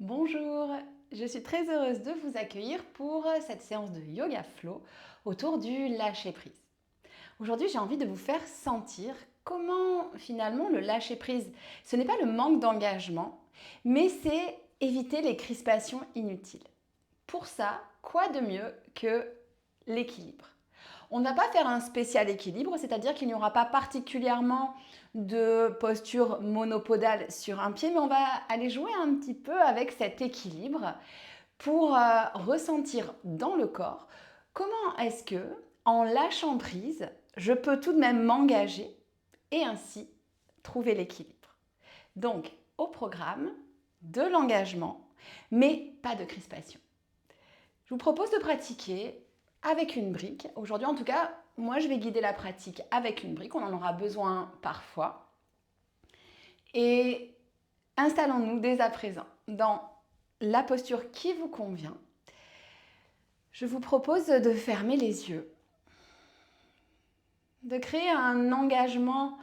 Bonjour, je suis très heureuse de vous accueillir pour cette séance de Yoga Flow autour du lâcher-prise. Aujourd'hui, j'ai envie de vous faire sentir comment finalement le lâcher-prise, ce n'est pas le manque d'engagement, mais c'est éviter les crispations inutiles. Pour ça, quoi de mieux que l'équilibre? On ne va pas faire un spécial équilibre, c'est-à-dire qu'il n'y aura pas particulièrement de posture monopodale sur un pied, mais on va aller jouer un petit peu avec cet équilibre pour ressentir dans le corps comment est-ce que, en lâchant prise, je peux tout de même m'engager et ainsi trouver l'équilibre. Donc, au programme, de l'engagement, mais pas de crispation. Je vous propose de pratiquer avec une brique. Aujourd'hui, en tout cas, moi, je vais guider la pratique avec une brique. On en aura besoin parfois. Et installons-nous dès à présent dans la posture qui vous convient. Je vous propose de fermer les yeux, de créer un engagement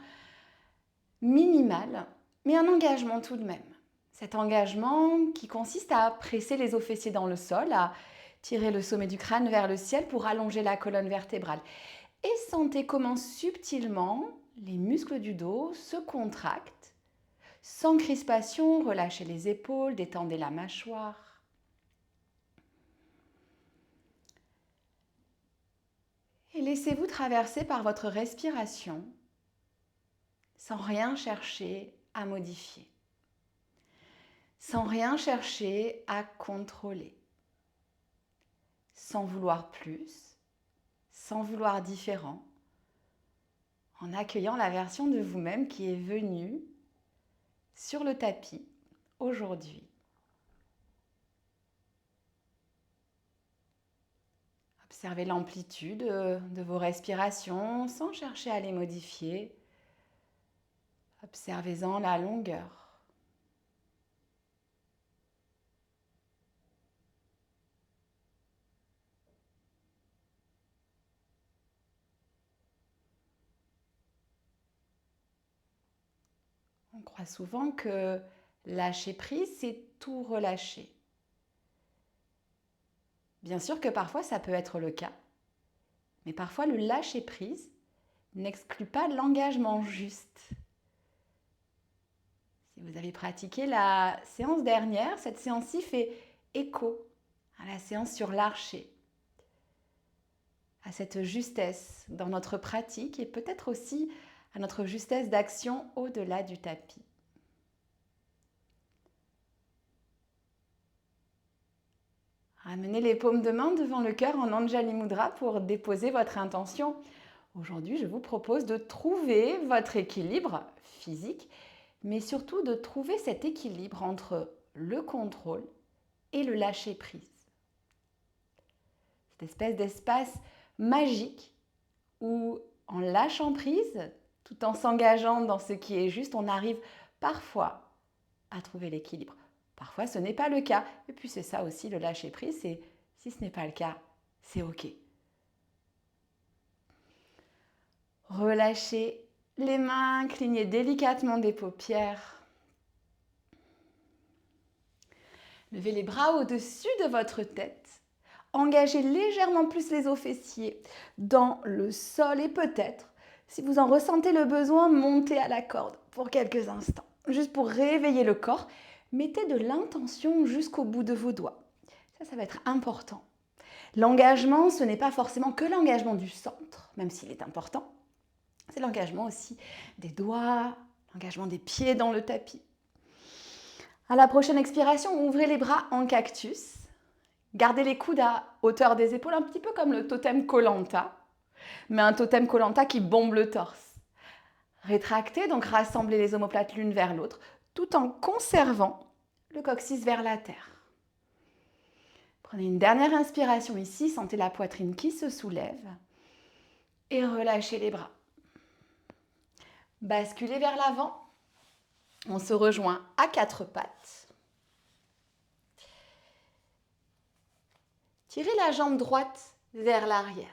minimal, mais un engagement tout de même. Cet engagement qui consiste à presser les os fessiers dans le sol, à tirer le sommet du crâne vers le ciel pour allonger la colonne vertébrale. Et sentez comment subtilement les muscles du dos se contractent. Sans crispation, relâchez les épaules, détendez la mâchoire. Et laissez-vous traverser par votre respiration sans rien chercher à modifier, sans rien chercher à contrôler, sans vouloir plus, sans vouloir différent, en accueillant la version de vous-même qui est venue sur le tapis aujourd'hui. Observez l'amplitude de vos respirations sans chercher à les modifier. Observez-en la longueur. On croit souvent que lâcher prise, c'est tout relâcher. Bien sûr que parfois ça peut être le cas, mais parfois le lâcher prise n'exclut pas l'engagement juste. Si vous avez pratiqué la séance dernière, cette séance-ci fait écho à la séance sur l'archer, à cette justesse dans notre pratique et peut-être aussi à notre justesse d'action au-delà du tapis. Ramenez les paumes de main devant le cœur en Anjali Mudra pour déposer votre intention. Aujourd'hui, je vous propose de trouver votre équilibre physique, mais surtout de trouver cet équilibre entre le contrôle et le lâcher-prise. Cette espèce d'espace magique où, en lâchant prise, tout en s'engageant dans ce qui est juste, on arrive parfois à trouver l'équilibre. Parfois, ce n'est pas le cas. Et puis, c'est ça aussi, le lâcher-prise, c'est si ce n'est pas le cas, c'est OK. Relâchez les mains, clignez délicatement des paupières. Levez les bras au-dessus de votre tête. Engagez légèrement plus les os fessiers dans le sol et peut-être, si vous en ressentez le besoin, montez à la corde pour quelques instants. Juste pour réveiller le corps, mettez de l'intention jusqu'au bout de vos doigts. Ça va être important. L'engagement, ce n'est pas forcément que l'engagement du centre, même s'il est important. C'est l'engagement aussi des doigts, l'engagement des pieds dans le tapis. À la prochaine expiration, ouvrez les bras en cactus. Gardez les coudes à hauteur des épaules, un petit peu comme le totem Koh Lanta, mais un totem Koh Lanta qui bombe le torse. Rétractez, donc rassemblez les omoplates l'une vers l'autre, tout en conservant le coccyx vers la terre. Prenez une dernière inspiration ici, sentez la poitrine qui se soulève et relâchez les bras. Basculez vers l'avant. On se rejoint à quatre pattes. Tirez la jambe droite vers l'arrière.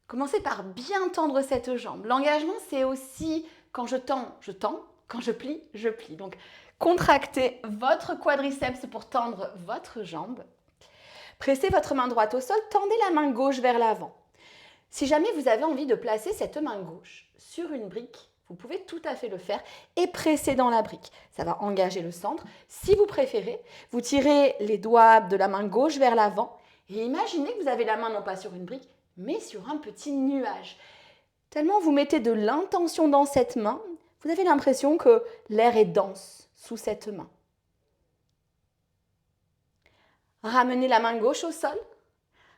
Commencez par bien tendre cette jambe. L'engagement, c'est aussi quand je tends, je tends. Quand je plie, je plie. Donc, Contractez votre quadriceps pour tendre votre jambe. Pressez votre main droite au sol, tendez la main gauche vers l'avant. Si jamais vous avez envie de placer cette main gauche sur une brique, vous pouvez tout à fait le faire et presser dans la brique. Ça va engager le centre. Si vous préférez, vous tirez les doigts de la main gauche vers l'avant et imaginez que vous avez la main non pas sur une brique, mais sur un petit nuage. Tellement vous mettez de l'intention dans cette main, vous avez l'impression que l'air est dense sous cette main. Ramenez la main gauche au sol.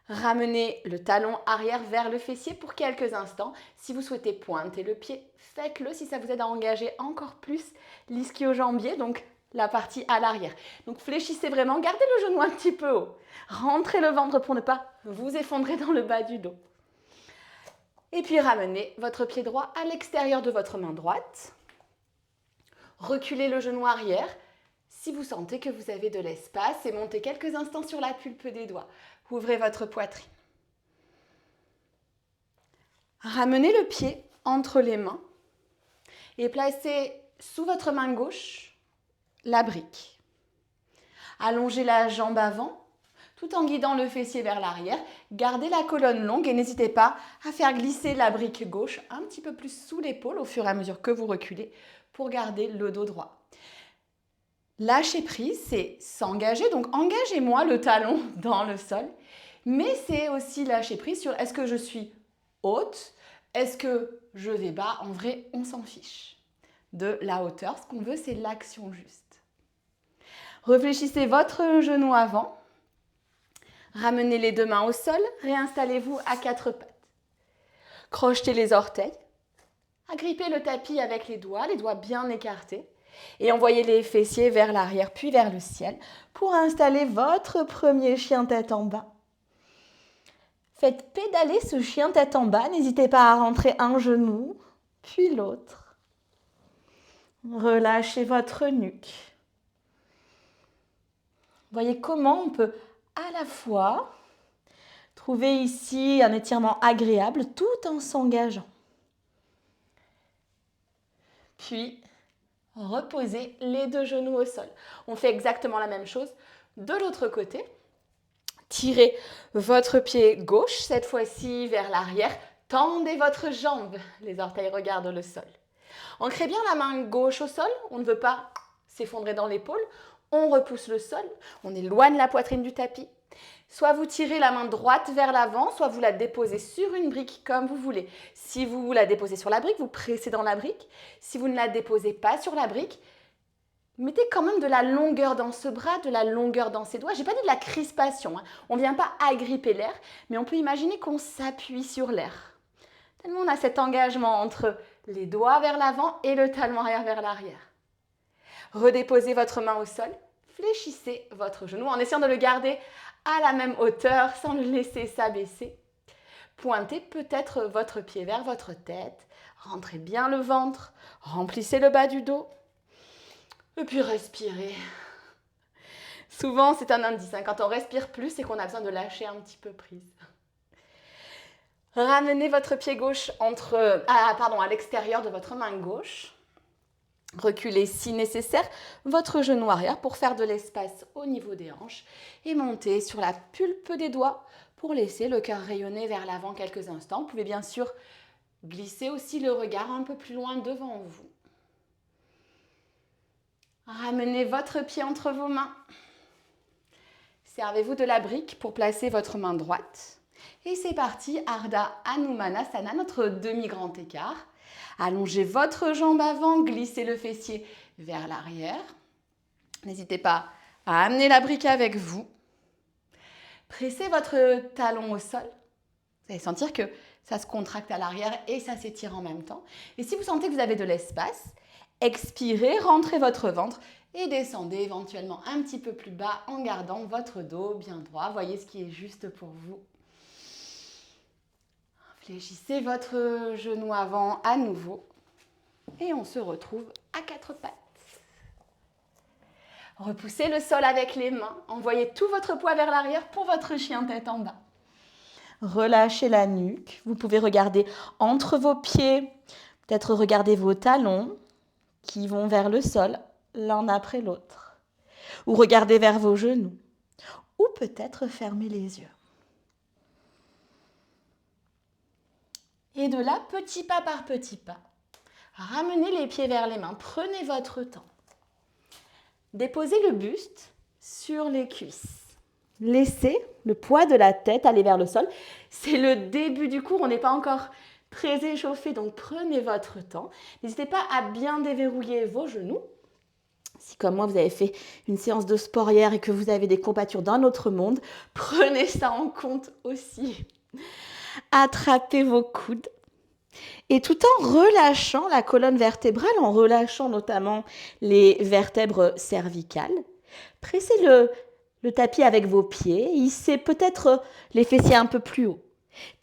Ramenez le talon arrière vers le fessier pour quelques instants. Si vous souhaitez pointer le pied, faites-le si ça vous aide à engager encore plus l'ischio-jambier, donc la partie à l'arrière. Donc fléchissez vraiment, gardez le genou un petit peu haut. Rentrez le ventre pour ne pas vous effondrer dans le bas du dos. Et puis ramenez votre pied droit à l'extérieur de votre main droite. Reculez le genou arrière si vous sentez que vous avez de l'espace et montez quelques instants sur la pulpe des doigts. Ouvrez votre poitrine. Ramenez le pied entre les mains et placez sous votre main gauche la brique. Allongez la jambe avant tout en guidant le fessier vers l'arrière. Gardez la colonne longue et n'hésitez pas à faire glisser la brique gauche un petit peu plus sous l'épaule au fur et à mesure que vous reculez pour garder le dos droit. Lâcher prise, c'est s'engager, donc engagez-moi le talon dans le sol, mais c'est aussi lâcher prise sur est-ce que je suis haute, est-ce que je vais bas, en vrai on s'en fiche de la hauteur, ce qu'on veut c'est l'action juste. Réfléchissez votre genou avant, ramenez les deux mains au sol, réinstallez-vous à quatre pattes. Crochetez les orteils, agrippez le tapis avec les doigts bien écartés. Et envoyez les fessiers vers l'arrière puis vers le ciel pour installer votre premier chien tête en bas. Faites pédaler ce chien tête en bas, n'hésitez pas à rentrer un genou puis l'autre. Relâchez votre nuque. Voyez comment on peut à la fois trouver ici un étirement agréable tout en s'engageant. Puis reposez les deux genoux au sol. On fait exactement la même chose de l'autre côté. Tirez votre pied gauche, cette fois-ci vers l'arrière. Tendez votre jambe, les orteils regardent le sol. Ancrez bien la main gauche au sol, on ne veut pas s'effondrer dans l'épaule. On repousse le sol, on éloigne la poitrine du tapis. Soit vous tirez la main droite vers l'avant, soit vous la déposez sur une brique comme vous voulez. Si vous la déposez sur la brique, vous pressez dans la brique. Si vous ne la déposez pas sur la brique, mettez quand même de la longueur dans ce bras, de la longueur dans ces doigts. Je n'ai pas dit de la crispation, hein. On ne vient pas agripper l'air, mais on peut imaginer qu'on s'appuie sur l'air. Tellement on a cet engagement entre les doigts vers l'avant et le talon arrière vers l'arrière. Redéposez votre main au sol, fléchissez votre genou en essayant de le garder à la même hauteur sans le laisser s'abaisser. Pointez peut-être votre pied vers votre tête, rentrez bien le ventre, remplissez le bas du dos et puis respirez. Souvent c'est un indice, hein. Quand on respire plus, c'est qu'on a besoin de lâcher un petit peu prise. Ramenez votre pied gauche à l'extérieur de votre main gauche. Reculez si nécessaire votre genou arrière pour faire de l'espace au niveau des hanches et montez sur la pulpe des doigts pour laisser le cœur rayonner vers l'avant quelques instants. Vous pouvez bien sûr glisser aussi le regard un peu plus loin devant vous. Ramenez votre pied entre vos mains. Servez-vous de la brique pour placer votre main droite. Et c'est parti, Ardha Hanumanasana, notre demi-grand écart. Allongez votre jambe avant, glissez le fessier vers l'arrière. N'hésitez pas à amener la brique avec vous. Pressez votre talon au sol. Vous allez sentir que ça se contracte à l'arrière et ça s'étire en même temps. Et si vous sentez que vous avez de l'espace, expirez, rentrez votre ventre et descendez éventuellement un petit peu plus bas en gardant votre dos bien droit. Voyez ce qui est juste pour vous. Fléchissez votre genou avant à nouveau et on se retrouve à quatre pattes. Repoussez le sol avec les mains, envoyez tout votre poids vers l'arrière pour votre chien tête en bas. Relâchez la nuque, vous pouvez regarder entre vos pieds, peut-être regarder vos talons qui vont vers le sol l'un après l'autre. Ou regardez vers vos genoux. Ou peut-être fermez les yeux. Et de là, petit pas par petit pas, ramenez les pieds vers les mains. Prenez votre temps. Déposez le buste sur les cuisses. Laissez le poids de la tête aller vers le sol. C'est le début du cours, on n'est pas encore très échauffé, donc prenez votre temps. N'hésitez pas à bien déverrouiller vos genoux. Si comme moi vous avez fait une séance de sport hier et que vous avez des courbatures d'un autre monde, prenez ça en compte aussi. Attrapez vos coudes. Et tout en relâchant la colonne vertébrale, en relâchant notamment les vertèbres cervicales, pressez le tapis avec vos pieds, hissez peut-être les fessiers un peu plus haut.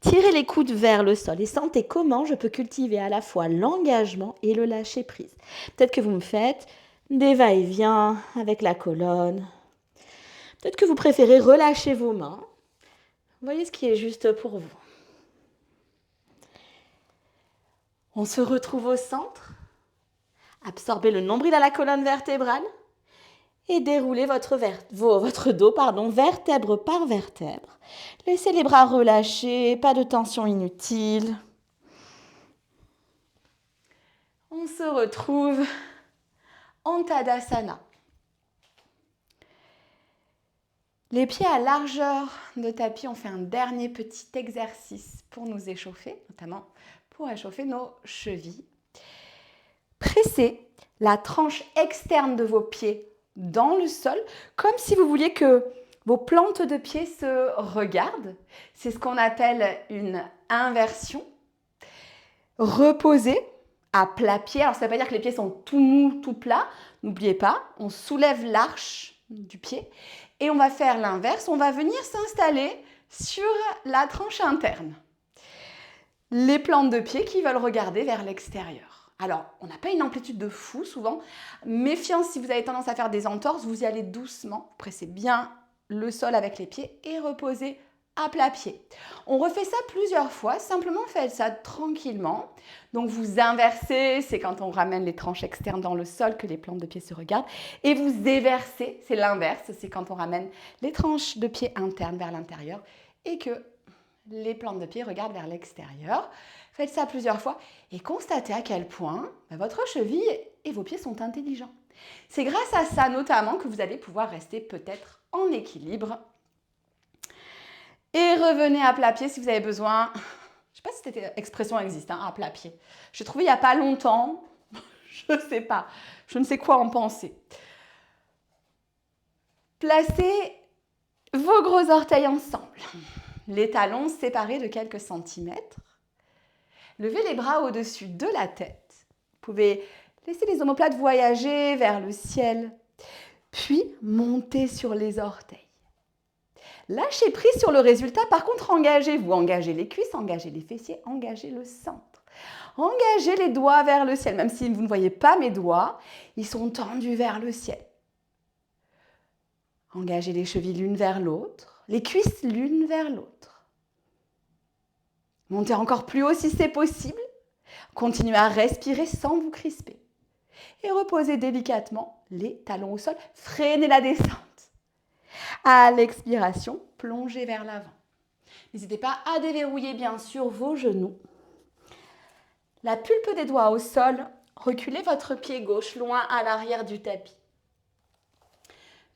Tirez les coudes vers le sol et sentez comment je peux cultiver à la fois l'engagement et le lâcher prise. Peut-être que vous me faites des va-et-vient avec la colonne. Peut-être que vous préférez relâcher vos mains. Voyez ce qui est juste pour vous. On se retrouve au centre. Absorbez le nombril à la colonne vertébrale et déroulez votre dos, vertèbre par vertèbre. Laissez les bras relâchés, pas de tension inutile. On se retrouve en Tadasana. Les pieds à largeur de tapis, on fait un dernier petit exercice pour nous échauffer, notamment pour réchauffer nos chevilles. Pressez la tranche externe de vos pieds dans le sol, comme si vous vouliez que vos plantes de pieds se regardent. C'est ce qu'on appelle une inversion. Reposez à plat pied. Alors, ça ne veut pas dire que les pieds sont tout mous, tout plats. N'oubliez pas, on soulève l'arche du pied et on va faire l'inverse. On va venir s'installer sur la tranche interne. Les plantes de pied qui veulent regarder vers l'extérieur. Alors, on n'a pas une amplitude de fou souvent. Méfiance si vous avez tendance à faire des entorses, vous y allez doucement. Pressez bien le sol avec les pieds et reposez à plat pied. On refait ça plusieurs fois, simplement faites ça tranquillement. Donc vous inversez, c'est quand on ramène les tranches externes dans le sol que les plantes de pied se regardent. Et vous éversez, c'est l'inverse, c'est quand on ramène les tranches de pied internes vers l'intérieur et que les plantes de pied regardent vers l'extérieur. Faites ça plusieurs fois et constatez à quel point votre cheville et vos pieds sont intelligents. C'est grâce à ça notamment que vous allez pouvoir rester peut-être en équilibre. Et revenez à plat pied si vous avez besoin. Je ne sais pas si cette expression existe, à plat pied. J'ai trouvé il n'y a pas longtemps. Je ne sais pas. Je ne sais quoi en penser. Placez vos gros orteils ensemble. Les talons séparés de quelques centimètres. Levez les bras au-dessus de la tête. Vous pouvez laisser les omoplates voyager vers le ciel. Puis, montez sur les orteils. Lâchez prise sur le résultat. Par contre, engagez-vous. Engagez les cuisses, engagez les fessiers, engagez le centre. Engagez les doigts vers le ciel. Même si vous ne voyez pas mes doigts, ils sont tendus vers le ciel. Engagez les chevilles l'une vers l'autre, les cuisses l'une vers l'autre. Montez encore plus haut si c'est possible. Continuez à respirer sans vous crisper. Et reposez délicatement les talons au sol. Freinez la descente. À l'expiration, plongez vers l'avant. N'hésitez pas à déverrouiller bien sûr vos genoux. La pulpe des doigts au sol. Reculez votre pied gauche loin à l'arrière du tapis.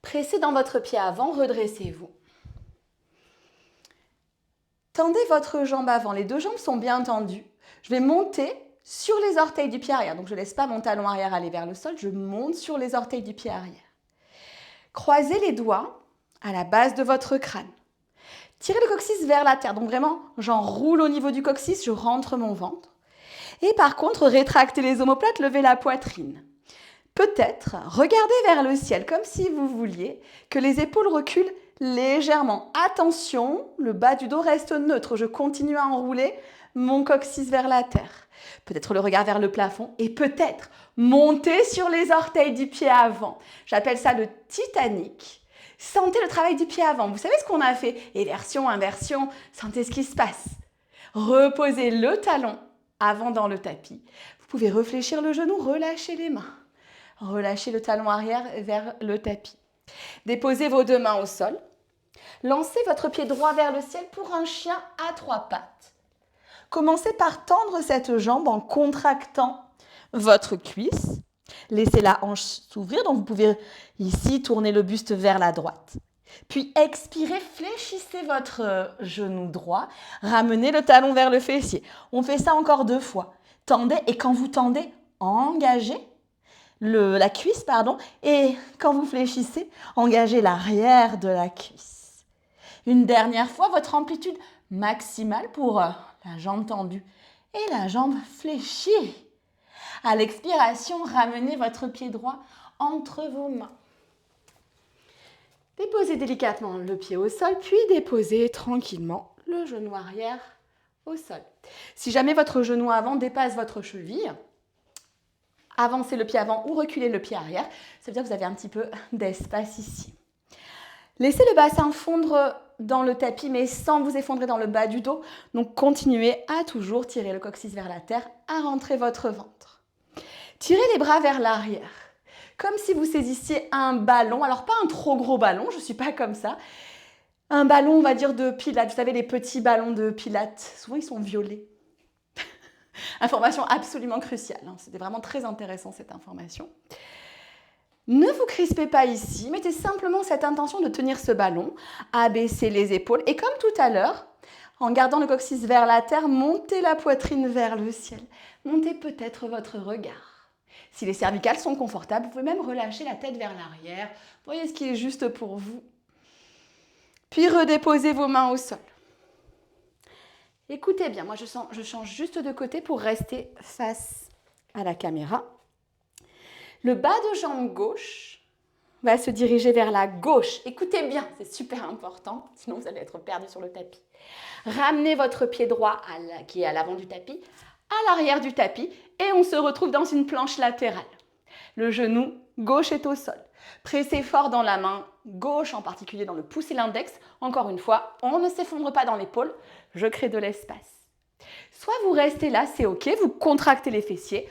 Pressez dans votre pied avant, redressez-vous. Tendez votre jambe avant, les deux jambes sont bien tendues. Je vais monter sur les orteils du pied arrière. Donc je ne laisse pas mon talon arrière aller vers le sol, je monte sur les orteils du pied arrière. Croisez les doigts à la base de votre crâne. Tirez le coccyx vers la terre. Donc vraiment, j'enroule au niveau du coccyx, je rentre mon ventre. Et par contre, rétractez les omoplates, levez la poitrine. Peut-être regardez vers le ciel comme si vous vouliez que les épaules reculent légèrement. Attention, le bas du dos reste neutre. Je continue à enrouler mon coccyx vers la terre. Peut-être le regard vers le plafond et peut-être monter sur les orteils du pied avant. J'appelle ça le Titanic. Sentez le travail du pied avant. Vous savez ce qu'on a fait? Éversion, inversion. Sentez ce qui se passe. Reposez le talon avant dans le tapis. Vous pouvez réfléchir le genou, relâchez les mains. Relâchez le talon arrière vers le tapis. Déposez vos deux mains au sol. Lancez votre pied droit vers le ciel pour un chien à 3 pattes. Commencez par tendre cette jambe en contractant votre cuisse. Laissez la hanche s'ouvrir, donc vous pouvez ici tourner le buste vers la droite. Puis expirez, fléchissez votre genou droit, ramenez le talon vers le fessier. On fait ça encore 2 fois. Tendez et quand vous tendez, engagez la cuisse, et quand vous fléchissez, engagez l'arrière de la cuisse. Une dernière fois, votre amplitude maximale pour la jambe tendue et la jambe fléchie. À l'expiration, ramenez votre pied droit entre vos mains. Déposez délicatement le pied au sol, puis déposez tranquillement le genou arrière au sol. Si jamais votre genou avant dépasse votre cheville, avancez le pied avant ou reculez le pied arrière. Ça veut dire que vous avez un petit peu d'espace ici. Laissez le bassin fondre dans le tapis, mais sans vous effondrer dans le bas du dos. Donc, continuez à toujours tirer le coccyx vers la terre, à rentrer votre ventre. Tirez les bras vers l'arrière, comme si vous saisissiez un ballon. Alors, pas un trop gros ballon, je ne suis pas comme ça. Un ballon, on va dire, de pilates. Vous savez, les petits ballons de pilates, souvent, ils sont violets. Information absolument cruciale. C'était vraiment très intéressant, cette information. Ne vous crispez pas ici. Mettez simplement cette intention de tenir ce ballon, abaissez les épaules. Et comme tout à l'heure, en gardant le coccyx vers la terre, montez la poitrine vers le ciel. Montez peut-être votre regard. Si les cervicales sont confortables, vous pouvez même relâcher la tête vers l'arrière. Voyez ce qui est juste pour vous. Puis redéposez vos mains au sol. Écoutez bien, moi je change juste de côté pour rester face à la caméra. Le bas de jambe gauche va se diriger vers la gauche. Écoutez bien, c'est super important, sinon vous allez être perdu sur le tapis. Ramenez votre pied droit qui est à l'avant du tapis, à l'arrière du tapis et on se retrouve dans une planche latérale. Le genou gauche est au sol. Pressez fort dans la main gauche, en particulier dans le pouce et l'index. Encore une fois, on ne s'effondre pas dans l'épaule, je crée de l'espace. Soit vous restez là, c'est ok, vous contractez les fessiers,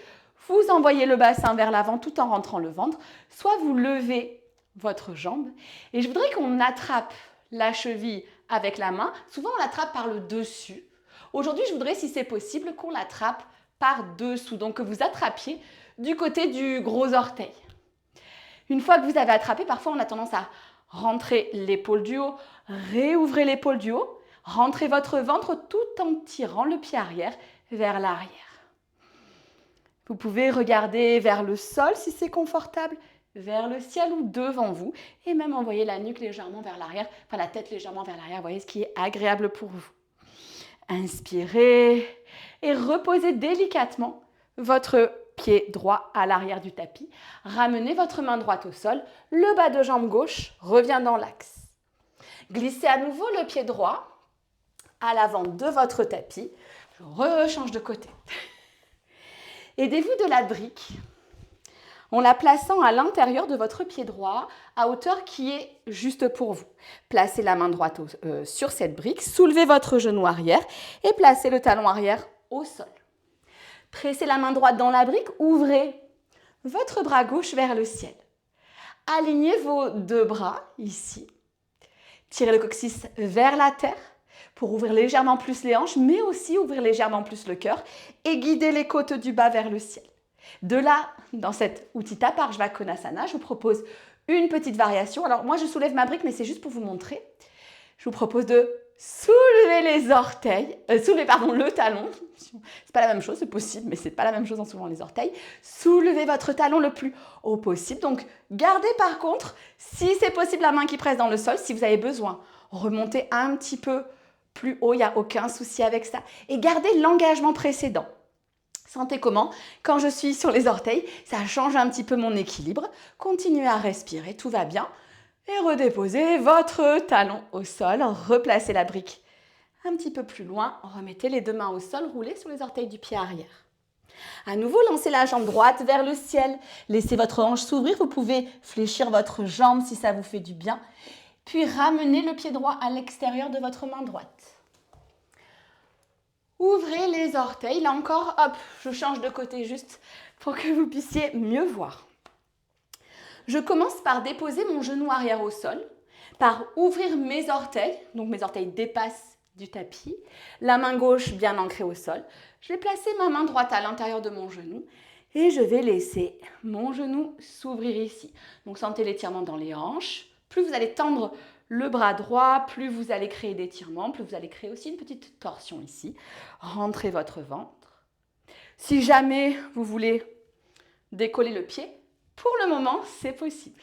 vous envoyez le bassin vers l'avant tout en rentrant le ventre, soit vous levez votre jambe. Et je voudrais qu'on attrape la cheville avec la main. Souvent, on l'attrape par le dessus. Aujourd'hui, je voudrais, si c'est possible, qu'on l'attrape par dessous. Donc, que vous attrapiez du côté du gros orteil. Une fois que vous avez attrapé, parfois, on a tendance à rentrer l'épaule du haut, réouvrez l'épaule du haut, rentrez votre ventre tout en tirant le pied arrière vers l'arrière. Vous pouvez regarder vers le sol si c'est confortable, vers le ciel ou devant vous et même envoyer la nuque légèrement vers l'arrière, enfin la tête légèrement vers l'arrière, voyez ce qui est agréable pour vous. Inspirez et reposez délicatement votre pied droit à l'arrière du tapis. Ramenez votre main droite au sol, le bas de jambe gauche revient dans l'axe. Glissez à nouveau le pied droit à l'avant de votre tapis. Je rechange de côté. Aidez-vous de la brique en la plaçant à l'intérieur de votre pied droit à hauteur qui est juste pour vous. Placez la main droite sur cette brique, soulevez votre genou arrière et placez le talon arrière au sol. Pressez la main droite dans la brique, ouvrez votre bras gauche vers le ciel. Alignez vos deux bras ici. Tirez le coccyx vers la terre pour ouvrir légèrement plus les hanches, mais aussi ouvrir légèrement plus le cœur et guider les côtes du bas vers le ciel. De là, dans cet Utthita Parshvakonasana, je vous propose une petite variation. Alors moi, je soulève ma brique, mais c'est juste pour vous montrer. Je vous propose de soulever les orteils, le talon. C'est pas la même chose, c'est possible, mais c'est pas la même chose en soulevant les orteils. Soulevez votre talon le plus haut possible. Donc, gardez par contre, si c'est possible, la main qui presse dans le sol. Si vous avez besoin, remontez un petit peu plus haut, il n'y a aucun souci avec ça. Et gardez l'engagement précédent. Sentez comment, quand je suis sur les orteils, ça change un petit peu mon équilibre. Continuez à respirer, tout va bien. Et redéposez votre talon au sol, replacez la brique un petit peu plus loin, remettez les deux mains au sol, roulez sur les orteils du pied arrière. À nouveau, lancez la jambe droite vers le ciel, laissez votre hanche s'ouvrir, vous pouvez fléchir votre jambe si ça vous fait du bien, puis ramenez le pied droit à l'extérieur de votre main droite. Ouvrez les orteils, là encore, hop, je change de côté juste pour que vous puissiez mieux voir. Je commence par déposer mon genou arrière au sol, par ouvrir mes orteils, donc mes orteils dépassent du tapis, la main gauche bien ancrée au sol. Je vais placer ma main droite à l'intérieur de mon genou et je vais laisser mon genou s'ouvrir ici. Donc sentez l'étirement dans les hanches. Plus vous allez tendre le bras droit, plus vous allez créer d'étirement, plus vous allez créer aussi une petite torsion ici. Rentrez votre ventre. Si jamais vous voulez décoller le pied, pour le moment, c'est possible.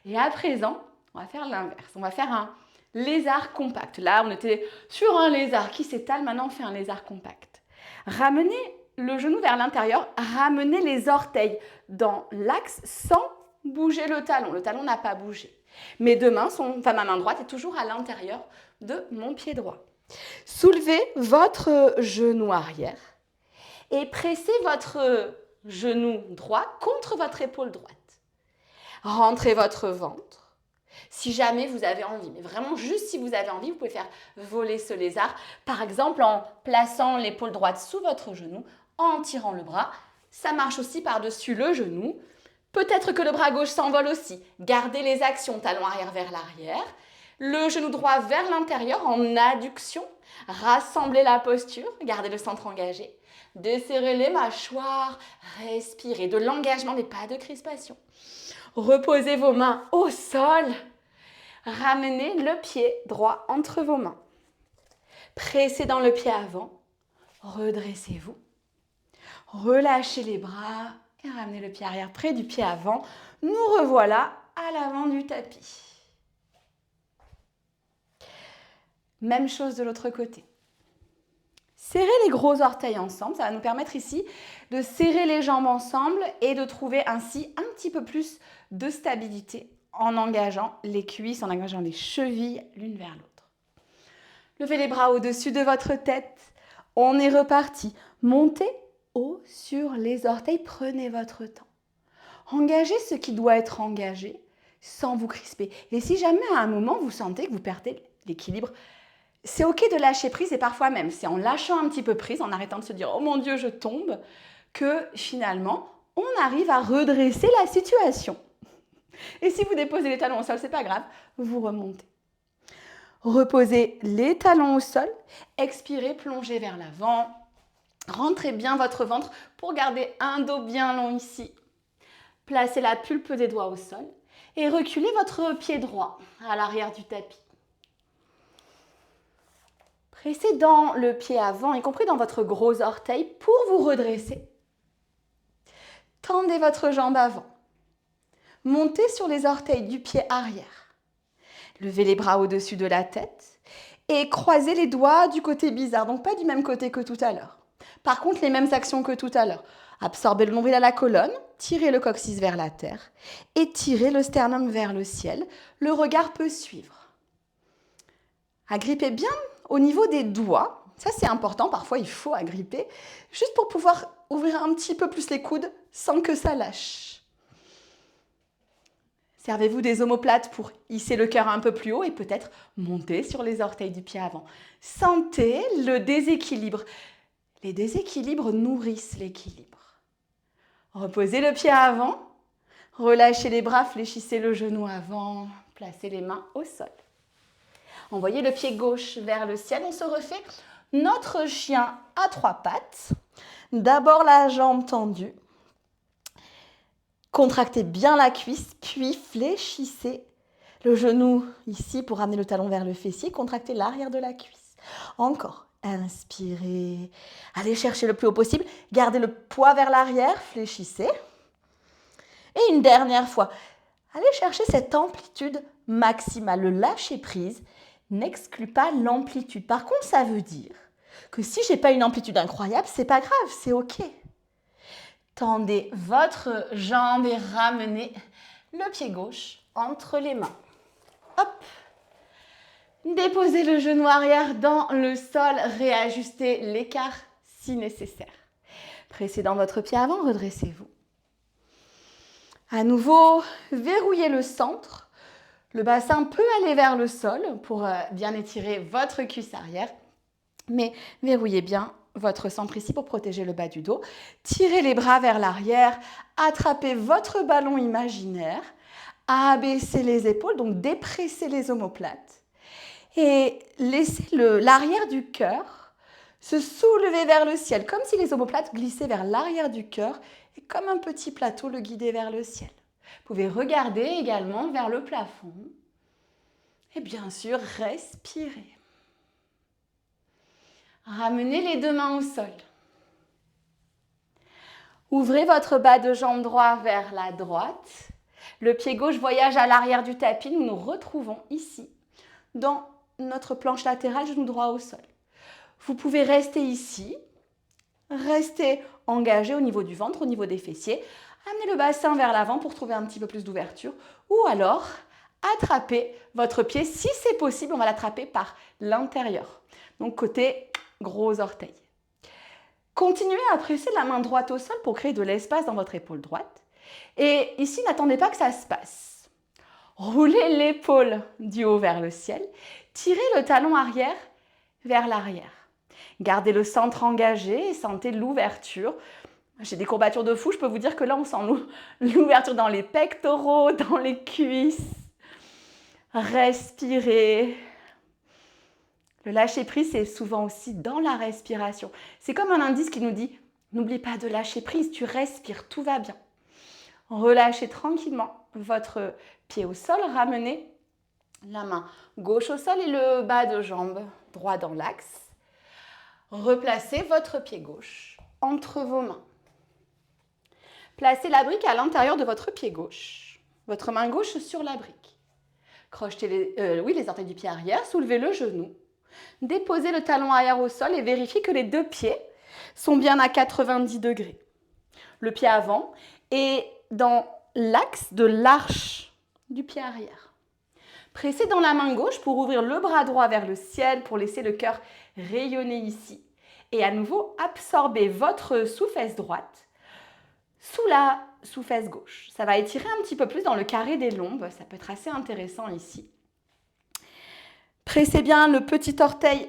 Et à présent, on va faire l'inverse. On va faire un lézard compact. Là, on était sur un lézard qui s'étale. Maintenant, on fait un lézard compact. Ramenez le genou vers l'intérieur. Ramenez les orteils dans l'axe sans bouger le talon. Le talon n'a pas bougé. Mes deux mains ma main droite est toujours à l'intérieur de mon pied droit. Soulevez votre genou arrière et pressez votre genou droit contre votre épaule droite. Rentrez votre ventre. Si jamais vous avez envie, mais vraiment juste si vous avez envie, vous pouvez faire voler ce lézard, par exemple en plaçant l'épaule droite sous votre genou, en tirant le bras. Ça marche aussi par-dessus le genou. Peut-être que le bras gauche s'envole aussi. Gardez les actions, talon arrière vers l'arrière, le genou droit vers l'intérieur en adduction. Rassemblez la posture, gardez le centre engagé. Desserrez les mâchoires, respirez, de l'engagement mais pas de crispation. Reposez vos mains au sol. Ramenez le pied droit entre vos mains. Pressez dans le pied avant. Redressez-vous. Relâchez les bras et ramenez le pied arrière près du pied avant. Nous revoilà à l'avant du tapis. Même chose de l'autre côté. Serrez les gros orteils ensemble, ça va nous permettre ici de serrer les jambes ensemble et de trouver ainsi un petit peu plus de stabilité en engageant les cuisses, en engageant les chevilles l'une vers l'autre. Levez les bras au-dessus de votre tête, on est reparti. Montez haut sur les orteils, prenez votre temps. Engagez ce qui doit être engagé sans vous crisper. Et si jamais à un moment vous sentez que vous perdez l'équilibre, c'est ok de lâcher prise et parfois même, c'est en lâchant un petit peu prise, en arrêtant de se dire « Oh mon Dieu, je tombe », que finalement, on arrive à redresser la situation. Et si vous déposez les talons au sol, c'est pas grave, vous remontez. Reposez les talons au sol, expirez, plongez vers l'avant, rentrez bien votre ventre pour garder un dos bien long ici. Placez la pulpe des doigts au sol et reculez votre pied droit à l'arrière du tapis. Pressez dans le pied avant, y compris dans votre gros orteil, pour vous redresser. Tendez votre jambe avant. Montez sur les orteils du pied arrière. Levez les bras au-dessus de la tête et croisez les doigts du côté bizarre, donc pas du même côté que tout à l'heure. Par contre, les mêmes actions que tout à l'heure. Absorbez le nombril à la colonne, tirez le coccyx vers la terre et tirez le sternum vers le ciel. Le regard peut suivre. Agrippez bien au niveau des doigts. Ça, c'est important. Parfois, il faut agripper juste pour pouvoir ouvrir un petit peu plus les coudes sans que ça lâche. Servez-vous des omoplates pour hisser le cœur un peu plus haut et peut-être monter sur les orteils du pied avant. Sentez le déséquilibre. Les déséquilibres nourrissent l'équilibre. Reposez le pied avant, relâchez les bras, fléchissez le genou avant, placez les mains au sol. Envoyez le pied gauche vers le ciel, on se refait notre chien à trois pattes. D'abord la jambe tendue. Contractez bien la cuisse, puis fléchissez le genou ici pour ramener le talon vers le fessier. Contractez l'arrière de la cuisse. Encore. Inspirez. Allez chercher le plus haut possible. Gardez le poids vers l'arrière. Fléchissez. Et une dernière fois. Allez chercher cette amplitude maximale. Le lâcher prise n'exclut pas l'amplitude. Par contre, ça veut dire que si je n'ai pas une amplitude incroyable, c'est pas grave, c'est ok. Tendez votre jambe et ramenez le pied gauche entre les mains. Hop. Déposez le genou arrière dans le sol, réajustez l'écart si nécessaire. Pressez dans votre pied avant, redressez-vous. À nouveau, verrouillez le centre. Le bassin peut aller vers le sol pour bien étirer votre cuisse arrière, mais verrouillez bien votre centre ici pour protéger le bas du dos. Tirez les bras vers l'arrière, attrapez votre ballon imaginaire, abaissez les épaules, donc dépressez les omoplates et laissez l'arrière du cœur se soulever vers le ciel, comme si les omoplates glissaient vers l'arrière du cœur et comme un petit plateau le guidait vers le ciel. Vous pouvez regarder également vers le plafond et bien sûr respirer. Ramenez les deux mains au sol. Ouvrez votre bas de jambe droit vers la droite. Le pied gauche voyage à l'arrière du tapis. Nous nous retrouvons ici, dans notre planche latérale, genou droit au sol. Vous pouvez rester ici, rester engagé au niveau du ventre, au niveau des fessiers. Amenez le bassin vers l'avant pour trouver un petit peu plus d'ouverture. Ou alors, attrapez votre pied. Si c'est possible, on va l'attraper par l'intérieur. Donc, côté gros orteil. Continuez à presser la main droite au sol pour créer de l'espace dans votre épaule droite. Et ici, n'attendez pas que ça se passe. Roulez l'épaule du haut vers le ciel. Tirez le talon arrière vers l'arrière. Gardez le centre engagé et sentez l'ouverture. J'ai des courbatures de fou, je peux vous dire que là, on sent l'ouverture dans les pectoraux, dans les cuisses. Respirez. Le lâcher-prise, c'est souvent aussi dans la respiration. C'est comme un indice qui nous dit « N'oublie pas de lâcher prise, tu respires, tout va bien ». Relâchez tranquillement votre pied au sol, ramenez la main gauche au sol et le bas de jambe droit dans l'axe. Replacez votre pied gauche entre vos mains. Placez la brique à l'intérieur de votre pied gauche, votre main gauche sur la brique. Crochetez les orteils du pied arrière, soulevez le genou. Déposez le talon arrière au sol et vérifiez que les deux pieds sont bien à 90 degrés. Le pied avant est dans l'axe de l'arche du pied arrière. Pressez dans la main gauche pour ouvrir le bras droit vers le ciel, pour laisser le cœur rayonner ici. Et à nouveau, absorbez votre sous-fesse droite sous la sous-fesse gauche. Ça va étirer un petit peu plus dans le carré des lombes. Ça peut être assez intéressant ici. Pressez bien le petit orteil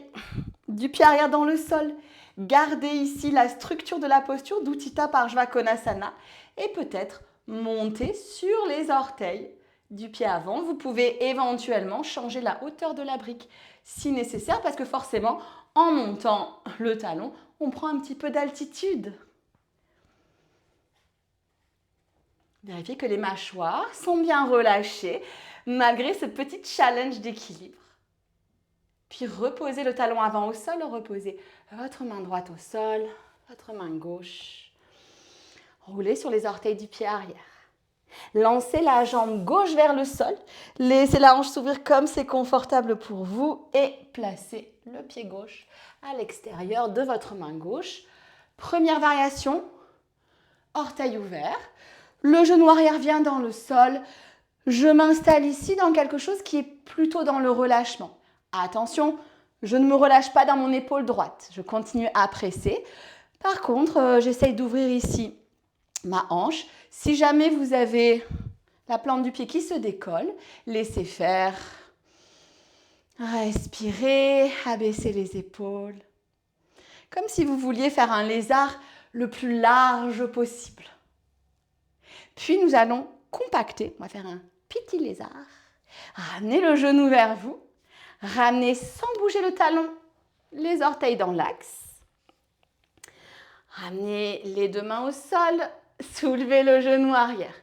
du pied arrière dans le sol. Gardez ici la structure de la posture d'Utthita Parshvakonasana et peut-être montez sur les orteils du pied avant. Vous pouvez éventuellement changer la hauteur de la brique si nécessaire parce que forcément, en montant le talon, on prend un petit peu d'altitude. Vérifiez que les mâchoires sont bien relâchées malgré ce petit challenge d'équilibre. Puis reposez le talon avant au sol, reposez votre main droite au sol, votre main gauche. Roulez sur les orteils du pied arrière. Lancez la jambe gauche vers le sol. Laissez la hanche s'ouvrir comme c'est confortable pour vous et placez le pied gauche à l'extérieur de votre main gauche. Première variation, orteil ouvert. Le genou arrière vient dans le sol. Je m'installe ici dans quelque chose qui est plutôt dans le relâchement. Attention, je ne me relâche pas dans mon épaule droite. Je continue à presser. Par contre, j'essaye d'ouvrir ici ma hanche. Si jamais vous avez la plante du pied qui se décolle, laissez faire. Respirez, abaissez les épaules. Comme si vous vouliez faire un lézard le plus large possible. Puis nous allons compacter. On va faire un petit lézard. Ramenez le genou vers vous. Ramenez sans bouger le talon les orteils dans l'axe. Ramenez les deux mains au sol. Soulevez le genou arrière.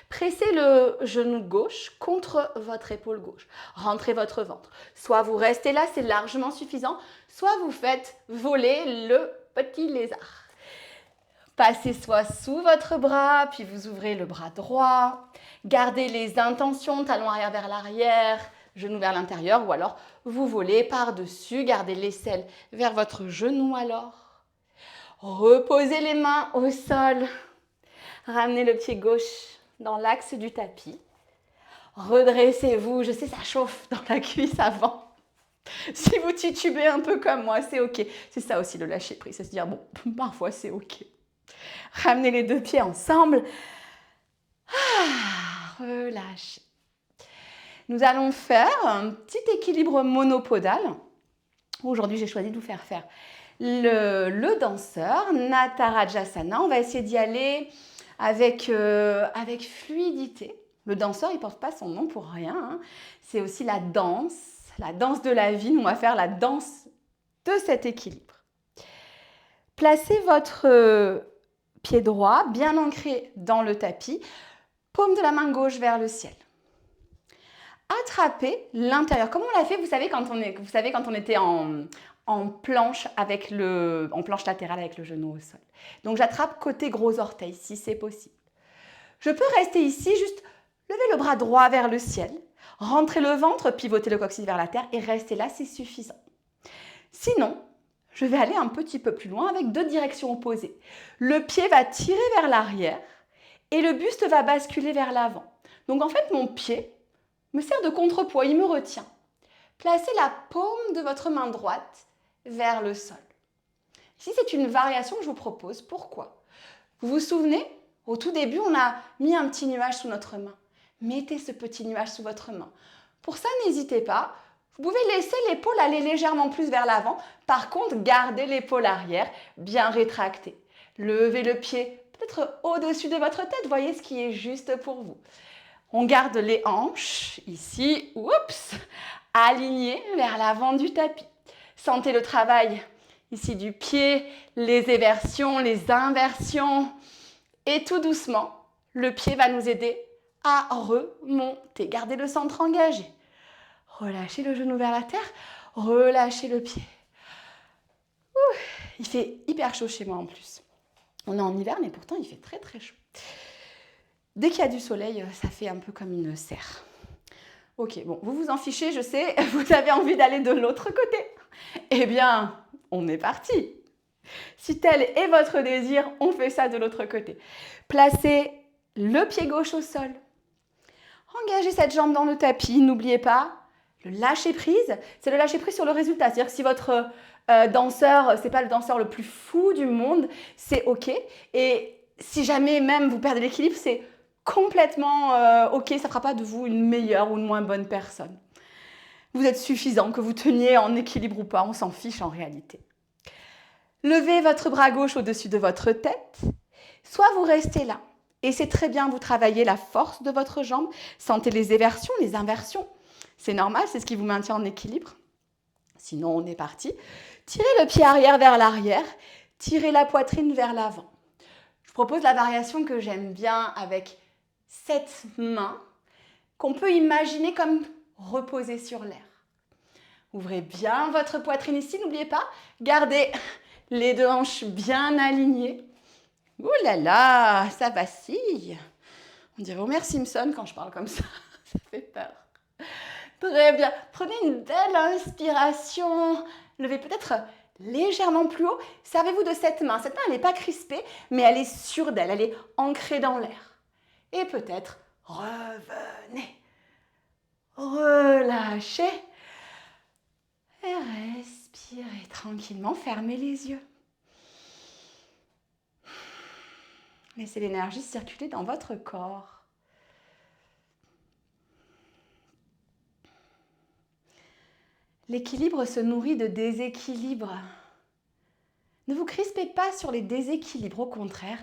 Pressez le genou gauche contre votre épaule gauche. Rentrez votre ventre. Soit vous restez là, c'est largement suffisant. Soit vous faites voler le petit lézard. Passez soit sous votre bras, puis vous ouvrez le bras droit. Gardez les intentions, talon arrière vers l'arrière, genou vers l'intérieur, ou alors vous volez par-dessus. Gardez l'aisselle vers votre genou alors. Reposez les mains au sol. Ramenez le pied gauche dans l'axe du tapis. Redressez-vous. Je sais, ça chauffe dans la cuisse avant. Si vous titubez un peu comme moi, c'est OK. C'est ça aussi le lâcher prise. C'est se dire, bon, parfois c'est OK. Ramenez les deux pieds ensemble. Relâchez. Nous allons faire un petit équilibre monopodal. Aujourd'hui, j'ai choisi de vous faire le danseur, Natarajasana. On va essayer d'y aller avec fluidité. Le danseur, il ne porte pas son nom pour rien, hein. C'est aussi la danse de la vie. Nous, on va faire la danse de cet équilibre. Placez votre pied droit bien ancré dans le tapis, paume de la main gauche vers le ciel. Attrapez l'intérieur. Comment on l'a fait, vous savez, quand on était en planche en planche latérale avec le genou au sol. Donc j'attrape côté gros orteil si c'est possible. Je peux rester ici, juste lever le bras droit vers le ciel, rentrer le ventre, pivoter le coccyx vers la terre et rester là, c'est suffisant. Sinon, je vais aller un petit peu plus loin avec 2 directions opposées. Le pied va tirer vers l'arrière et le buste va basculer vers l'avant. Donc en fait, mon pied me sert de contrepoids, il me retient. Placez la paume de votre main droite vers le sol. Ici, c'est une variation que je vous propose. Pourquoi? Vous vous souvenez? Au tout début, on a mis un petit nuage sous notre main. Mettez ce petit nuage sous votre main. Pour ça, n'hésitez pas. Vous pouvez laisser l'épaule aller légèrement plus vers l'avant. Par contre, gardez l'épaule arrière bien rétractée. Levez le pied peut-être au-dessus de votre tête. Voyez ce qui est juste pour vous. On garde les hanches ici, oups, alignées vers l'avant du tapis. Sentez le travail ici du pied, les éversions, les inversions. Et tout doucement, le pied va nous aider à remonter. Gardez le centre engagé. Relâchez le genou vers la terre, relâchez le pied. Ouh, il fait hyper chaud chez moi en plus. On est en hiver, mais pourtant il fait très très chaud. Dès qu'il y a du soleil, ça fait un peu comme une serre. Ok, bon, vous vous en fichez, je sais, vous avez envie d'aller de l'autre côté. Eh bien, on est parti. Si tel est votre désir, on fait ça de l'autre côté. Placez le pied gauche au sol. Engagez cette jambe dans le tapis. N'oubliez pas, le lâcher prise, c'est le lâcher prise sur le résultat. C'est-à-dire que si votre danseur, c'est pas le danseur le plus fou du monde, c'est ok. Et si jamais même vous perdez l'équilibre, c'est complètement ok. Ça ne fera pas de vous une meilleure ou une moins bonne personne. Vous êtes suffisant, que vous teniez en équilibre ou pas, on s'en fiche en réalité. Levez votre bras gauche au-dessus de votre tête, soit vous restez là. Et c'est très bien, vous travaillez la force de votre jambe, sentez les éversions, les inversions. C'est normal, c'est ce qui vous maintient en équilibre. Sinon, on est parti. Tirez le pied arrière vers l'arrière, tirez la poitrine vers l'avant. Je propose la variation que j'aime bien avec cette main, qu'on peut imaginer comme reposée sur l'air. Ouvrez bien votre poitrine ici, n'oubliez pas, gardez les 2 hanches bien alignées. Ouh là là, ça vacille. On dirait Homer Simpson quand je parle comme ça. Ça fait peur. Très bien. Prenez une belle inspiration. Levez peut-être légèrement plus haut. Servez-vous de cette main. Cette main, elle n'est pas crispée, mais elle est sûre d'elle. Elle est ancrée dans l'air. Et peut-être revenez. Relâchez. Et respirez tranquillement. Fermez les yeux. Laissez l'énergie circuler dans votre corps. L'équilibre se nourrit de déséquilibre. Ne vous crispez pas sur les déséquilibres, au contraire,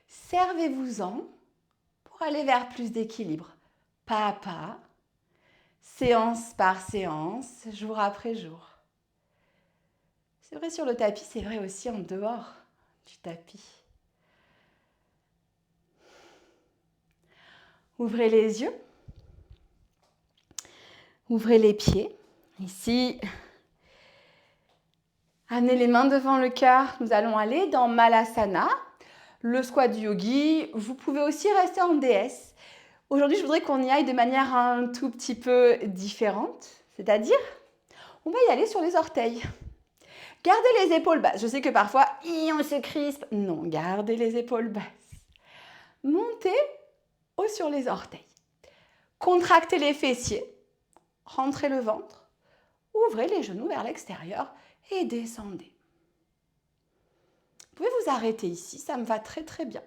servez-vous-en pour aller vers plus d'équilibre. Pas à pas, séance par séance, jour après jour. C'est vrai sur le tapis, c'est vrai aussi en dehors du tapis. Ouvrez les yeux, ouvrez les pieds. Ici, amenez les mains devant le cœur. Nous allons aller dans Malasana, le squat du yogi. Vous pouvez aussi rester en déesse. Aujourd'hui, je voudrais qu'on y aille de manière un tout petit peu différente. C'est-à-dire, on va y aller sur les orteils. Gardez les épaules basses. Je sais que parfois, on se crispe. Non, gardez les épaules basses. Montez haut sur les orteils. Contractez les fessiers. Rentrez le ventre. Ouvrez les genoux vers l'extérieur et descendez. Vous pouvez vous arrêter ici, ça me va très très bien.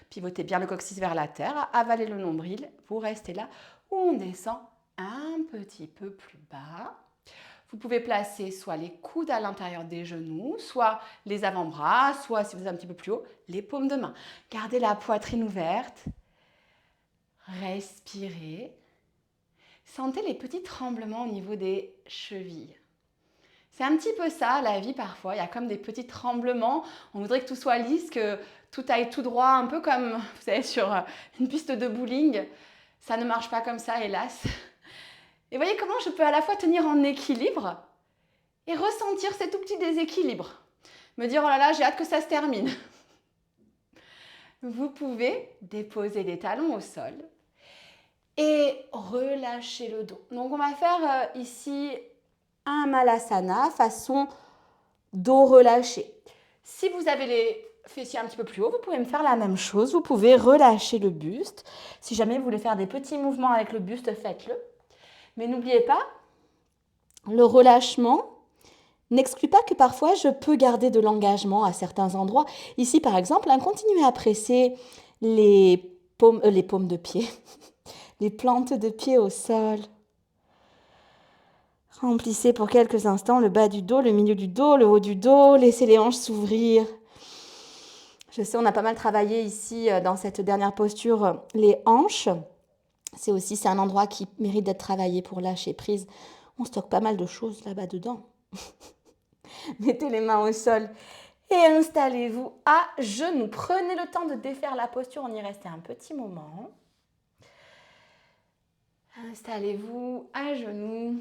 Pivotez bien le coccyx vers la terre, avalez le nombril, vous restez là. On descend un petit peu plus bas. Vous pouvez placer soit les coudes à l'intérieur des genoux, soit les avant-bras, soit, si vous êtes un petit peu plus haut, les paumes de main. Gardez la poitrine ouverte. Respirez. Sentez les petits tremblements au niveau des chevilles. C'est un petit peu ça, la vie parfois. Il y a comme des petits tremblements. On voudrait que tout soit lisse, que tout aille tout droit, un peu comme, vous savez, sur une piste de bowling. Ça ne marche pas comme ça, hélas. Et voyez comment je peux à la fois tenir en équilibre et ressentir ces tout petits déséquilibres. Me dire, oh là là, j'ai hâte que ça se termine. Vous pouvez déposer les talons au sol et relâcher le dos. Donc on va faire ici un malasana façon dos relâché. Si vous avez les fessiers un petit peu plus haut, vous pouvez me faire la même chose. Vous pouvez relâcher le buste. Si jamais vous voulez faire des petits mouvements avec le buste, faites-le. Mais n'oubliez pas, le relâchement n'exclut pas que parfois je peux garder de l'engagement à certains endroits. Ici, par exemple, continuez à presser les paumes de pied, les plantes de pied au sol. Remplissez pour quelques instants le bas du dos, le milieu du dos, le haut du dos. Laissez les hanches s'ouvrir. Je sais, on a pas mal travaillé ici dans cette dernière posture, les hanches. C'est un endroit qui mérite d'être travaillé pour lâcher prise. On stocke pas mal de choses là-bas dedans. Mettez les mains au sol et installez-vous à genoux. Prenez le temps de défaire la posture, on y reste un petit moment. Installez-vous à genoux.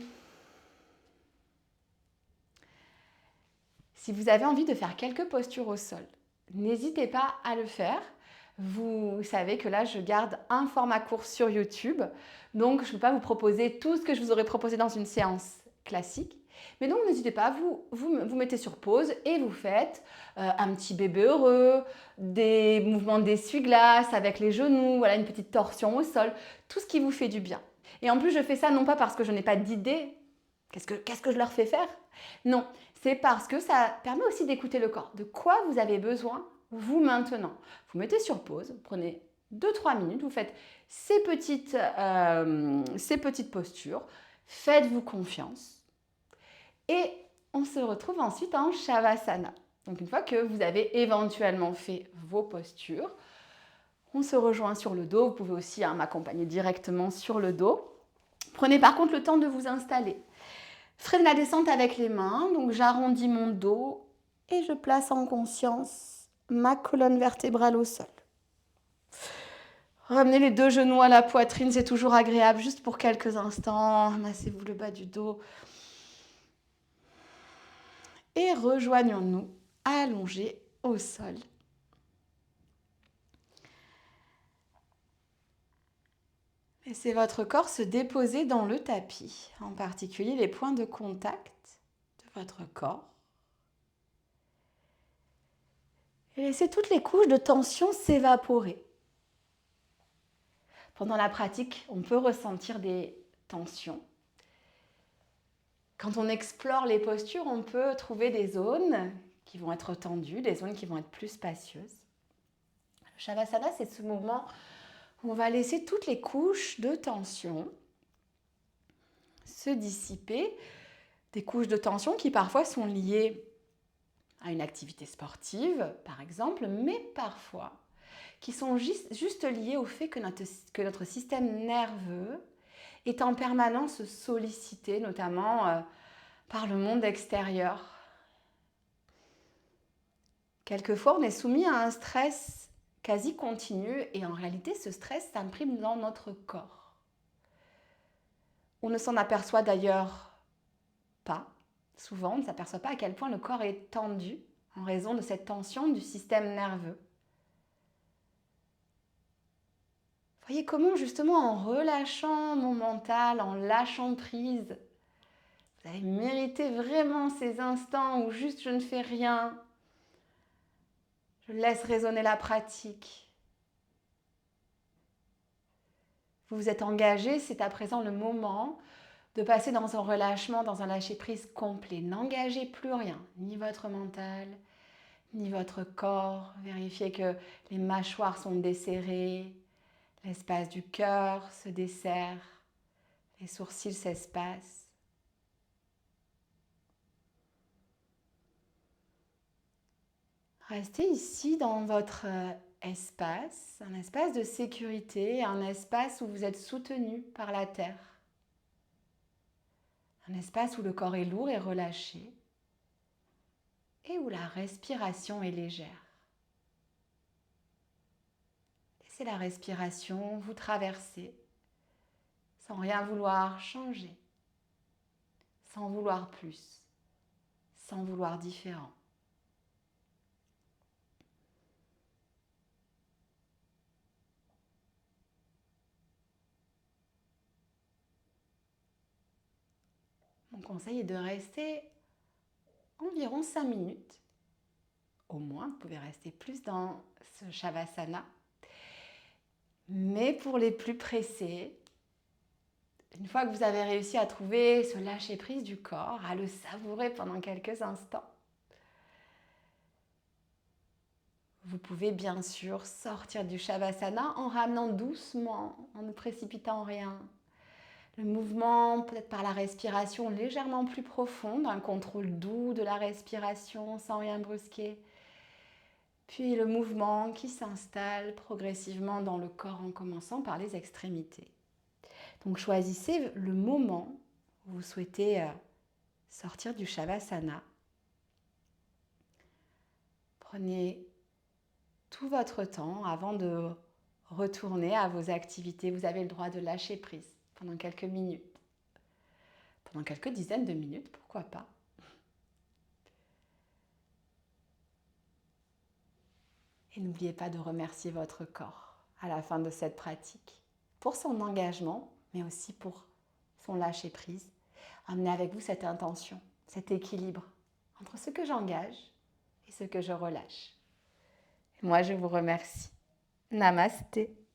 Si vous avez envie de faire quelques postures au sol, n'hésitez pas à le faire. Vous savez que là, je garde un format court sur YouTube, donc je ne peux pas vous proposer tout ce que je vous aurais proposé dans une séance classique. Mais donc, n'hésitez pas, vous mettez sur pause et vous faites un petit bébé heureux, des mouvements d'essuie-glace avec les genoux, voilà, une petite torsion au sol, tout ce qui vous fait du bien. Et en plus, je fais ça non pas parce que je n'ai pas d'idée. Qu'est-ce que je leur fais faire? Non, c'est parce que ça permet aussi d'écouter le corps. De quoi vous avez besoin, vous, maintenant? Vous mettez sur pause, vous prenez 2-3 minutes, vous faites ces petites postures, faites-vous confiance. Et on se retrouve ensuite en Shavasana. Donc une fois que vous avez éventuellement fait vos postures, on se rejoint sur le dos. Vous pouvez aussi m'accompagner directement sur le dos. Prenez par contre le temps de vous installer. Freinez la descente avec les mains, donc j'arrondis mon dos et je place en conscience ma colonne vertébrale au sol. Ramenez les deux genoux à la poitrine, c'est toujours agréable, juste pour quelques instants. Massez-vous le bas du dos. Et rejoignons-nous allongés au sol. Laissez votre corps se déposer dans le tapis, en particulier les points de contact de votre corps. Et laissez toutes les couches de tension s'évaporer. Pendant la pratique, on peut ressentir des tensions. Quand on explore les postures, on peut trouver des zones qui vont être tendues, des zones qui vont être plus spacieuses. Le Shavasana, c'est ce mouvement où on va laisser toutes les couches de tension se dissiper, des couches de tension qui parfois sont liées à une activité sportive, par exemple, mais parfois qui sont juste liées au fait que notre système nerveux est en permanence sollicité, notamment par le monde extérieur. Quelquefois, on est soumis à un stress quasi continu et en réalité, ce stress s'imprime dans notre corps. On ne s'en aperçoit d'ailleurs pas. Souvent, on ne s'aperçoit pas à quel point le corps est tendu en raison de cette tension du système nerveux. Voyez comment justement en relâchant mon mental, en lâchant prise, vous allez mériter vraiment ces instants où juste je ne fais rien. Je laisse résonner la pratique. Vous vous êtes engagé, c'est à présent le moment de passer dans un relâchement, dans un lâcher-prise complet. N'engagez plus rien, ni votre mental, ni votre corps. Vérifiez que les mâchoires sont desserrées, l'espace du cœur se desserre, les sourcils s'espacent. Restez ici dans votre espace, un espace de sécurité, un espace où vous êtes soutenu par la terre. Un espace où le corps est lourd et relâché et où la respiration est légère. Laissez la respiration vous traverser sans rien vouloir changer, sans vouloir plus, sans vouloir différent. Mon conseil est de rester environ 5 minutes. Au moins, vous pouvez rester plus dans ce Shavasana. Mais pour les plus pressés, une fois que vous avez réussi à trouver ce lâcher-prise du corps, à le savourer pendant quelques instants, vous pouvez bien sûr sortir du Shavasana en ramenant doucement, en ne précipitant rien. Le mouvement, peut-être par la respiration légèrement plus profonde, un contrôle doux de la respiration sans rien brusquer. Puis le mouvement qui s'installe progressivement dans le corps en commençant par les extrémités. Donc choisissez le moment où vous souhaitez sortir du Shavasana. Prenez tout votre temps avant de retourner à vos activités. Vous avez le droit de lâcher prise pendant quelques minutes, pendant quelques dizaines de minutes, pourquoi pas. Et n'oubliez pas de remercier votre corps à la fin de cette pratique pour son engagement, mais aussi pour son lâcher prise. Amenez avec vous cette intention, cet équilibre entre ce que j'engage et ce que je relâche. Moi, je vous remercie. Namasté.